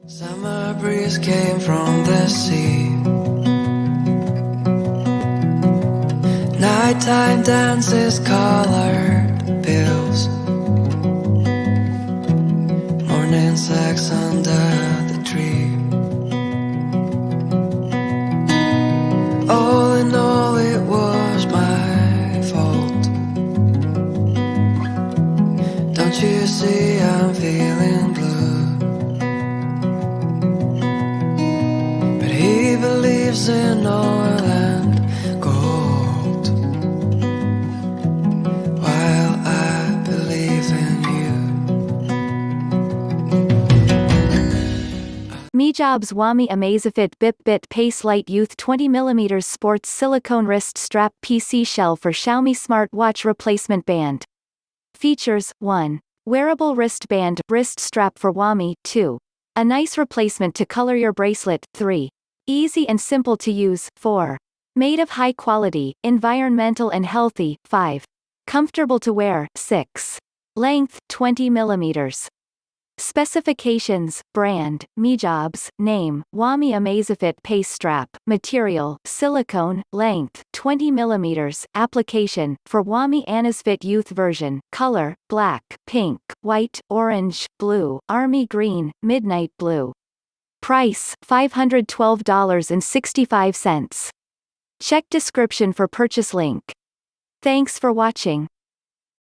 Summer breeze came from the sea. Nighttime dances, colored pills. Morning sex under the tree. All in all, it was my fault. Don't you see I'm feeling blue? He believes in oil and gold, while I believe in you. Mijobs Huami Amazfit Bip Pace Lite Youth 20mm Sports Silicone Wrist Strap PC Shell for Xiaomi Smartwatch Replacement Band. Features: 1. Wearable wristband, wrist strap for Huami. 2. A nice replacement to color your bracelet. 3. Easy and simple to use. 4. Made of high quality, environmental and healthy. 5. Comfortable to wear. 6. Length 20 mm. Specifications: brand, Mijobs, name, Huami Amazfit Pace Strap, material, silicone, length, 20 mm, application, for Huami Anazfit Youth version, color, black, pink, white, orange, blue, army green, midnight blue. Price, $512.65. Check description for purchase link. Thanks for watching.